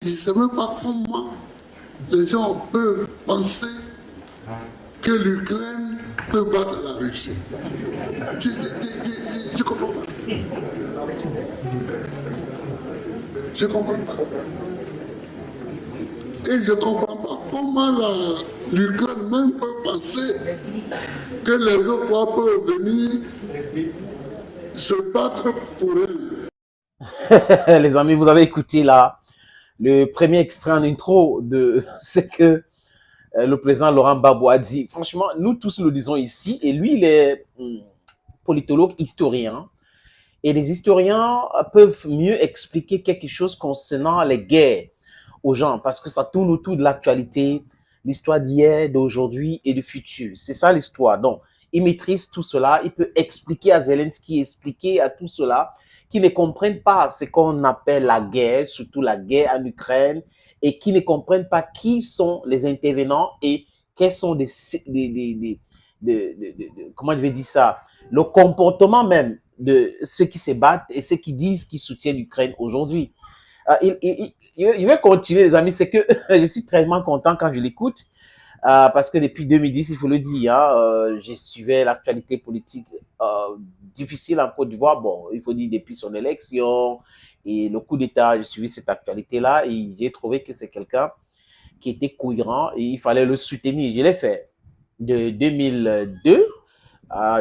Je ne sais même pas comment les gens peuvent penser que l'Ukraine peut battre la Russie. Je ne comprends pas. Je ne comprends pas. Et je ne comprends pas comment l'Ukraine même peut penser que les autres peuvent venir se battre pour elle. Les amis, vous avez écouté là le premier extrait en intro de ce que le président Laurent Gbagbo a dit. Franchement, nous tous le disons ici, et lui, il est politologue, historien, et les historiens peuvent mieux expliquer quelque chose concernant les guerres aux gens, parce que ça tourne autour de l'actualité, l'histoire d'hier, d'aujourd'hui et du futur. C'est ça l'histoire. Donc, il maîtrise tout cela, il peut expliquer à Zelensky, expliquer à tout cela, qui ne comprennent pas ce qu'on appelle la guerre, surtout la guerre en Ukraine, et qui ne comprennent pas qui sont les intervenants et quels sont comment je vais dire ça, le comportement même de ceux qui se battent et ceux qui disent qu'ils soutiennent l'Ukraine aujourd'hui. Je vais continuer, les amis, c'est que je suis très content quand je l'écoute, parce que depuis 2010, il faut le dire, je suivais l'actualité politique difficile en Côte d'Ivoire. Bon, il faut dire depuis son élection et le coup d'État, j'ai suivi cette actualité-là et j'ai trouvé que c'est quelqu'un qui était cohérent et il fallait le soutenir. Je l'ai fait de 2002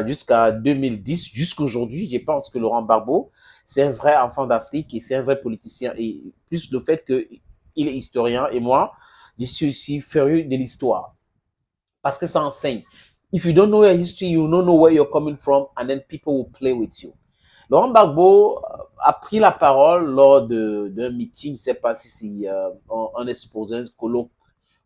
jusqu'à 2010, jusqu'à aujourd'hui. Je pense que Laurent Gbagbo, c'est un vrai enfant d'Afrique et c'est un vrai politicien. Et plus le fait qu'il est historien et moi, je suis aussi furieux de l'histoire. Parce que ça enseigne. If you don't know your history, you don't know where you're coming from, and then people will play with you. Laurent Gbagbo a pris la parole lors d'un meeting, je ne sais pas si c'est un exposé, un colloque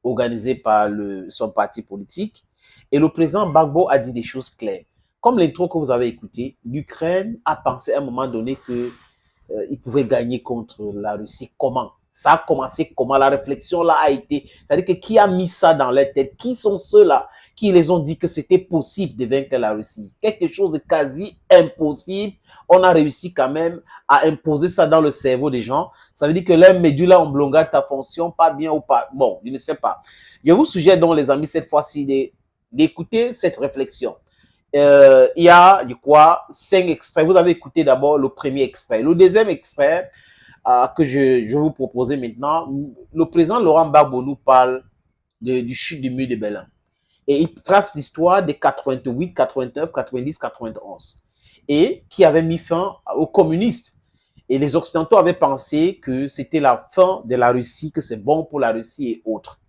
organisé par son parti politique. Et le président Gbagbo a dit des choses claires. Comme l'intro que vous avez écouté, l'Ukraine a pensé à un moment donné qu'il pouvait gagner contre la Russie. Comment? Ça a commencé comment? La réflexion là a été, c'est-à-dire que qui a mis ça dans leur tête? Qui sont ceux-là qui les ont dit que c'était possible de vaincre la Russie? Quelque chose de quasi impossible. On a réussi quand même à imposer ça dans le cerveau des gens. Ça veut dire que leur médula oblongata fonctionne pas bien ou pas. Bon, je ne sais pas. Je vous suggère donc, les amis, cette fois-ci, d'écouter cette réflexion. Il y a, je crois, 5 extraits. Vous avez écouté d'abord le premier extrait. Le deuxième extrait que je vais vous proposer maintenant, le président Laurent Gbagbo nous parle du chute du mur de Berlin. Et il trace l'histoire des 88, 89, 90, 91. Et qui avait mis fin aux communistes. Et les Occidentaux avaient pensé que c'était la fin de la Russie, que c'est bon pour la Russie et autres.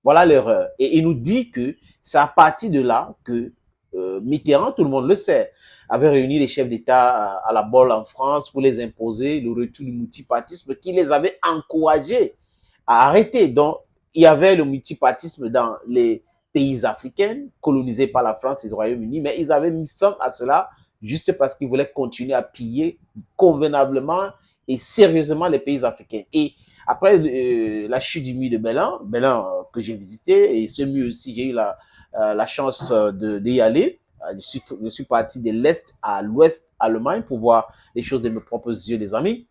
Voilà l'erreur. Et il nous dit que c'est à partir de là que Mitterrand, tout le monde le sait, avait réuni les chefs d'État à la Bolle en France pour les imposer le retour du multipartisme qui les avait encouragés à arrêter. Donc, il y avait le multipartisme dans les pays africains colonisés par la France et le Royaume-Uni, mais ils avaient mis fin à cela juste parce qu'ils voulaient continuer à piller convenablement et sérieusement les pays africains. Et après la chute du mur de Berlin, que j'ai visité, et ce mur aussi, j'ai eu la chance d'y aller. Je suis parti de l'Est à l'Ouest Allemagne pour voir les choses de mes propres yeux, des amis,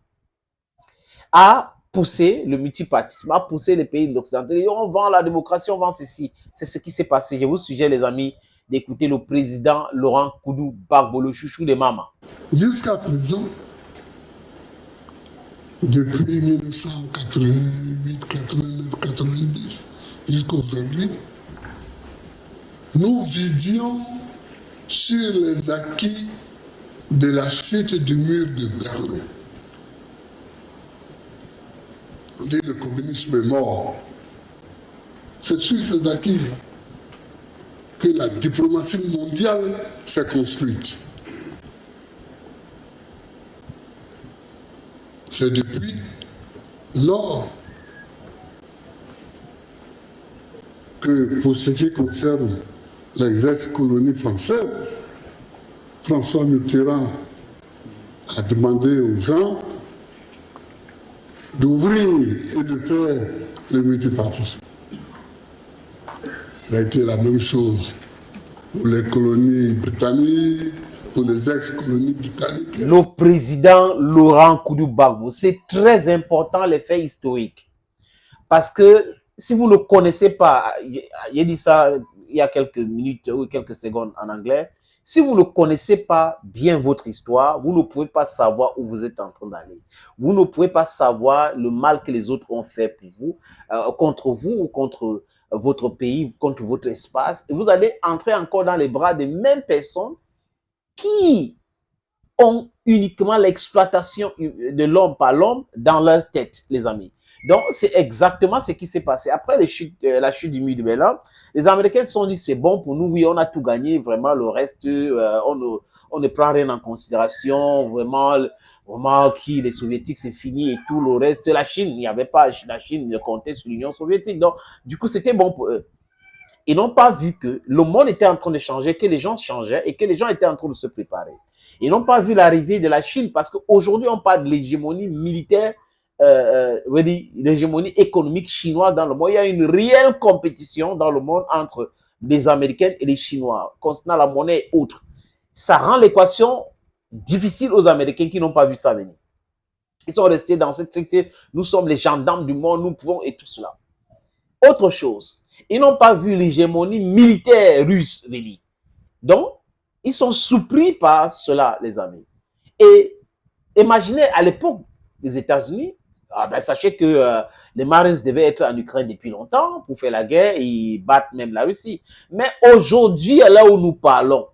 a poussé le multipartisme, a poussé les pays de l'Occident. On vend la démocratie, on vend ceci. C'est ce qui s'est passé. Je vous suggère, les amis, d'écouter le président Laurent Gbagbo, le chouchou des mamans. Jusqu'à présent, depuis 1988, 89, 90, jusqu'à aujourd'hui, nous vivions sur les acquis de la chute du mur de Berlin. On dit que le communisme est mort. C'est sur ces acquis que la diplomatie mondiale s'est construite. C'est depuis lors que, pour ce qui concerne les ex-colonies françaises, François Mitterrand a demandé aux gens d'ouvrir et de faire le multipartisme. Ça a été la même chose pour les colonies britanniques, pour les ex-colonies britanniques. Le président Laurent Gbagbo, c'est très important les faits historiques. Parce que si vous ne connaissez pas, j'ai dit ça il y a quelques minutes ou quelques secondes en anglais, si vous ne connaissez pas bien votre histoire, vous ne pouvez pas savoir où vous êtes en train d'aller. Vous ne pouvez pas savoir le mal que les autres ont fait pour vous, contre vous ou contre votre pays, contre votre espace. Et vous allez entrer encore dans les bras des mêmes personnes qui ont uniquement l'exploitation de l'homme par l'homme dans leur tête, les amis. Donc, c'est exactement ce qui s'est passé. Après la chute du mur de Berlin, les Américains se sont dit, c'est bon pour nous, oui, on a tout gagné, vraiment, le reste, on ne prend rien en considération, vraiment, les Soviétiques, c'est fini et tout, le reste, la Chine, il n'y avait pas, la Chine ne comptait sur l'Union soviétique. Donc, du coup, c'était bon pour eux. Ils n'ont pas vu que le monde était en train de changer, que les gens changeaient et que les gens étaient en train de se préparer. Ils n'ont pas vu l'arrivée de la Chine parce qu'aujourd'hui, on parle de l'hégémonie militaire, l'hégémonie économique chinoise dans le monde. Il y a une réelle compétition dans le monde entre les Américains et les Chinois concernant la monnaie et autres. Ça rend l'équation difficile aux Américains qui n'ont pas vu ça venir. Ils sont restés dans cette secteur. Nous sommes les gendarmes du monde, nous pouvons et tout cela. Autre chose, ils n'ont pas vu l'hégémonie militaire russe venir. Donc, ils sont surpris par cela, les amis. Et imaginez, à l'époque des États-Unis, sachez que les Marines devaient être en Ukraine depuis longtemps pour faire la guerre et battre même la Russie. Mais aujourd'hui, là où nous parlons,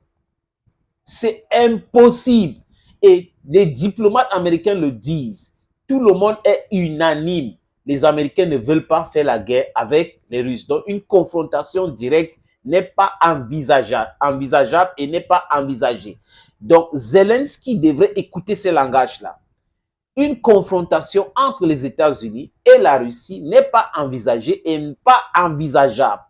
c'est impossible. Et les diplomates américains le disent. Tout le monde est unanime. Les Américains ne veulent pas faire la guerre avec les Russes. Donc, une confrontation directe n'est pas envisageable et n'est pas envisagée. Donc, Zelensky devrait écouter ce langage-là. Une confrontation entre les États-Unis et la Russie n'est pas envisagée et pas envisageable.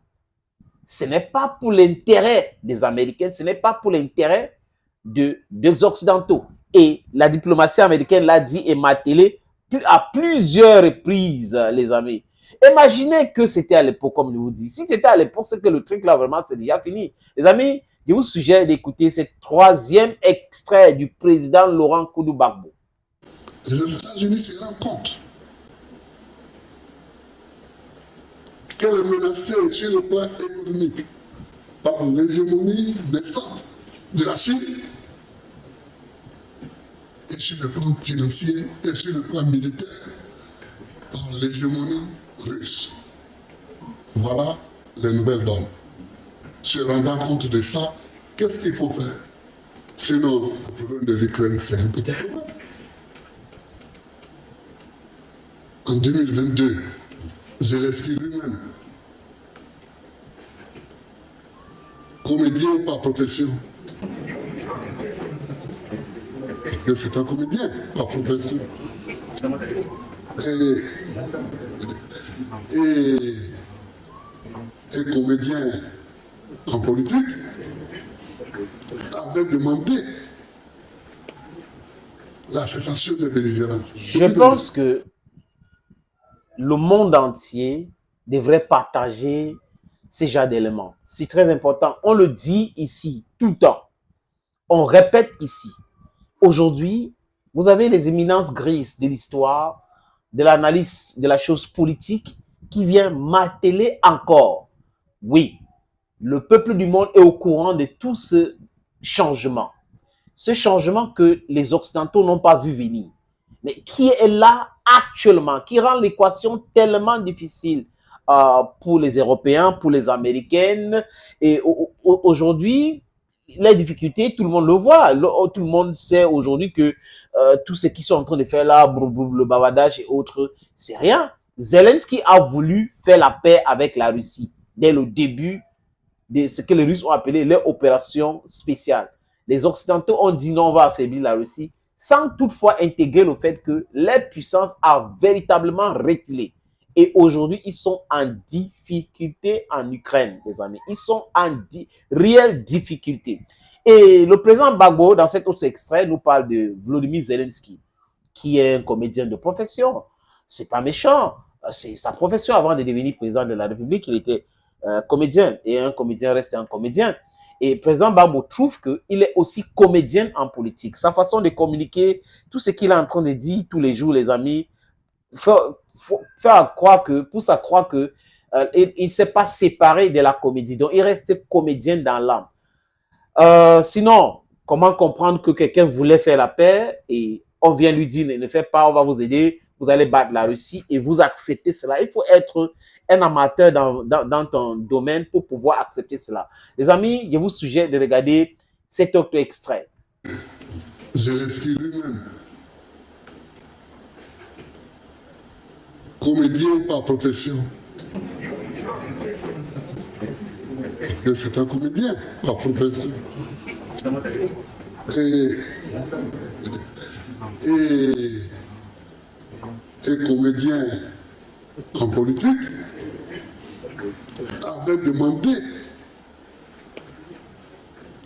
Ce n'est pas pour l'intérêt des Américains, ce n'est pas pour l'intérêt des Occidentaux. Et la diplomatie américaine l'a dit et martelé à plusieurs reprises, les amis. Imaginez que c'était à l'époque, comme je vous dis. Si c'était à l'époque, c'est que le truc là, vraiment, c'est déjà fini. Les amis, je vous suggère d'écouter ce troisième extrait du président Laurent Gbagbo. Les États-Unis se rendent compte qu'elle est menacée sur le plan économique par l'hégémonie naissante de la Chine et sur le plan financier et sur le plan militaire par l'hégémonie russe. Voilà les nouvelles donnes. Se rendant compte de ça, qu'est-ce qu'il faut faire? Sinon, le problème de l'Ukraine, c'est un petit problème. En 2022, Zelensky lui-même, comédien par profession, parce que c'est un comédien par profession, et comédien en politique, avait demandé la cessation de belligérance. Je pense que le monde entier devrait partager ces genres d'éléments. C'est très important. On le dit ici tout le temps. On répète ici. Aujourd'hui, vous avez les éminences grises de l'histoire, de l'analyse de la chose politique qui vient marteler encore. Oui, le peuple du monde est au courant de tout ce changement. Ce changement que les Occidentaux n'ont pas vu venir. Mais qui est là actuellement, qui rend l'équation tellement difficile pour les Européens, pour les Américaines. Et aujourd'hui, les difficultés, tout le monde le voit. Tout le monde sait aujourd'hui que tout ce qu'ils sont en train de faire là, le bavardage et autres, c'est rien. Zelensky a voulu faire la paix avec la Russie dès le début de ce que les Russes ont appelé leur opération spéciale. Les Occidentaux ont dit non, on va affaiblir la Russie, sans toutefois intégrer le fait que leur puissance a véritablement reculé. Et aujourd'hui, ils sont en difficulté en Ukraine, les amis. Ils sont en réelle difficulté. Et le président Gbagbo, dans cet autre extrait, nous parle de Volodymyr Zelensky, qui est un comédien de profession. C'est pas méchant. C'est sa profession avant de devenir président de la République. Il était comédien. Et un comédien reste un comédien. Et le président Gbagbo trouve qu'il est aussi comédien en politique. Sa façon de communiquer, tout ce qu'il est en train de dire tous les jours, les amis, faire croire que, pousse à croire que il ne s'est pas séparé de la comédie. Donc, il reste comédien dans l'âme. Sinon, comment comprendre que quelqu'un voulait faire la paix et on vient lui dire ne faites pas, on va vous aider, vous allez battre la Russie et vous acceptez cela. Il faut être un amateur dans ton domaine pour pouvoir accepter cela. Les amis, je vous suggère de regarder cet autre extrait. Zelensky lui-même, comédien par profession. Parce que c'est un comédien par profession. Et comédien en politique avait demandé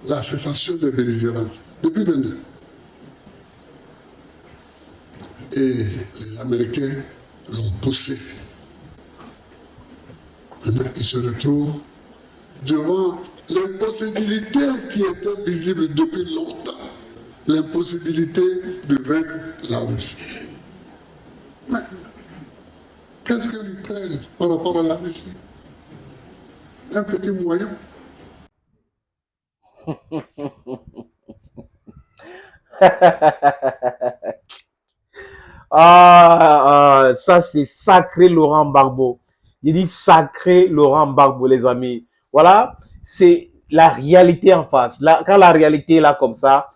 la cessation des belligérances depuis 22. Et les Américains l'ont poussé. Maintenant, ils se retrouvent devant l'impossibilité qui était visible depuis longtemps, l'impossibilité de vaincre la Russie. Mais qu'est-ce que l'Ukraine par rapport à la Russie? Un petit moyen. Ça c'est sacré Laurent Gbagbo. Il dit sacré Laurent Gbagbo, les amis. Voilà, c'est la réalité en face. Là, quand la réalité est là comme ça,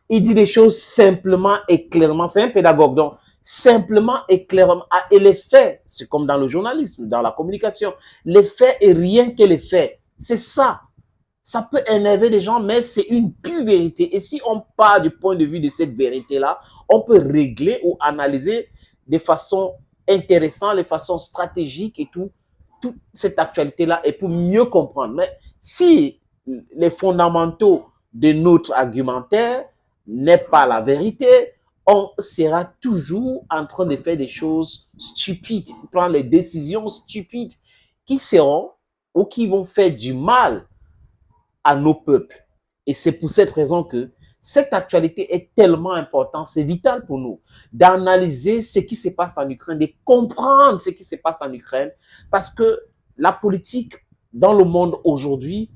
il dit des choses simplement et clairement. C'est un pédagogue, donc simplement et clairement. Et les faits, c'est comme dans le journalisme, dans la communication. Les faits et rien que les faits. C'est ça. Ça peut énerver des gens, mais c'est une pure vérité. Et si on part du point de vue de cette vérité-là, on peut régler ou analyser de façon intéressante, de façon stratégique et tout, toute cette actualité-là, et pour mieux comprendre. Mais si les fondamentaux de notre argumentaire n'est pas la vérité, on sera toujours en train de faire des choses stupides, prendre les décisions stupides qui seront ou qui vont faire du mal à nos peuples. Et c'est pour cette raison que cette actualité est tellement importante, c'est vital pour nous d'analyser ce qui se passe en Ukraine, de comprendre ce qui se passe en Ukraine, parce que la politique dans le monde aujourd'hui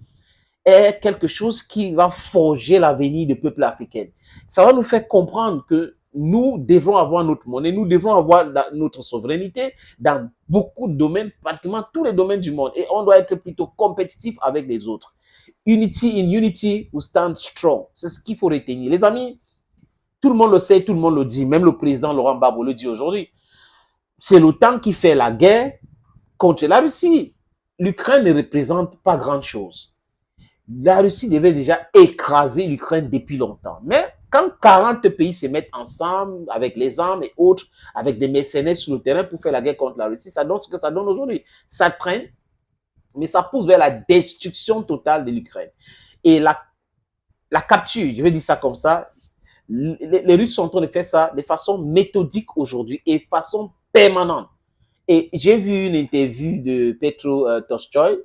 est quelque chose qui va forger l'avenir du peuple africain. Ça va nous faire comprendre que nous devons avoir notre monnaie, nous devons avoir notre souveraineté dans beaucoup de domaines, pratiquement tous les domaines du monde, et on doit être plutôt compétitif avec les autres. Unity in unity, we stand strong. C'est ce qu'il faut retenir. Les amis, tout le monde le sait, tout le monde le dit. Même le président Laurent Gbagbo le dit aujourd'hui. C'est l'OTAN qui fait la guerre contre la Russie. L'Ukraine ne représente pas grand-chose. La Russie devait déjà écraser l'Ukraine depuis longtemps. Mais quand 40 pays se mettent ensemble avec les armes et autres, avec des mercenaires sur le terrain pour faire la guerre contre la Russie, ça donne ce que ça donne aujourd'hui. Ça traîne, mais ça pousse vers la destruction totale de l'Ukraine. Et la capture, je vais dire ça comme ça, les Russes sont en train de faire ça de façon méthodique aujourd'hui et de façon permanente. Et j'ai vu une interview de Piotr Tolstoï,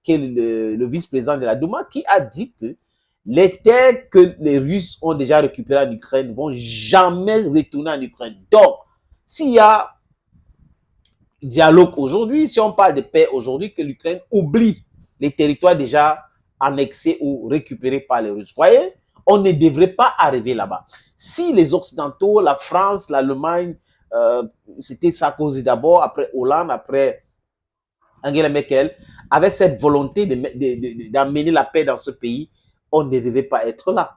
qui est le vice-président de la Douma, qui a dit que les terres que les Russes ont déjà récupérées en Ukraine ne vont jamais retourner en Ukraine. Donc, s'il y a dialogue aujourd'hui, si on parle de paix aujourd'hui, que l'Ukraine oublie les territoires déjà annexés ou récupérés par les Russes. Vous voyez, on ne devrait pas arriver là-bas. Si les Occidentaux, la France, l'Allemagne, c'était Sarkozy d'abord, après Hollande, après Angela Merkel, avaient cette volonté d'amener la paix dans ce pays, on ne devait pas être là.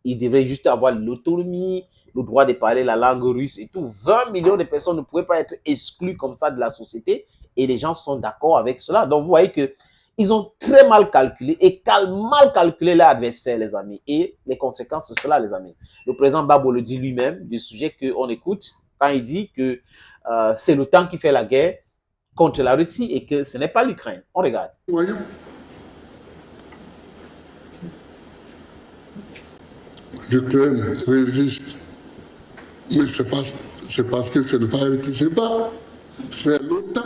Ils devaient juste avoir l'autonomie, le droit de parler la langue russe et tout. 20 millions de personnes ne pouvaient pas être exclues comme ça de la société et les gens sont d'accord avec cela. Donc, vous voyez que ils ont très mal calculé et mal calculé leur adversaire, les amis. Et les conséquences, c'est cela, les amis. Le président Gbagbo le dit lui-même, du sujet qu'on écoute, quand il dit que c'est l'OTAN qui fait la guerre contre la Russie et que ce n'est pas l'Ukraine. On regarde. Voyons. L'Ukraine résiste. Mais c'est parce que ce n'est pas elle qui se bat. C'est l'OTAN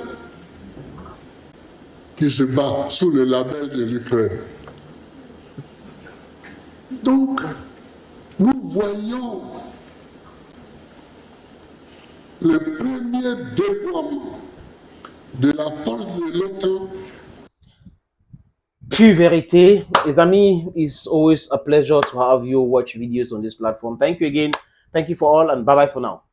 qui se bat sous le label de l'Ukraine. Donc, nous voyons le premier déploiement de la force de l'OTAN. Pure vérité. Les amis, it's always a pleasure to have you watch videos on this platform. Thank you again. Thank you for all and bye-bye for now.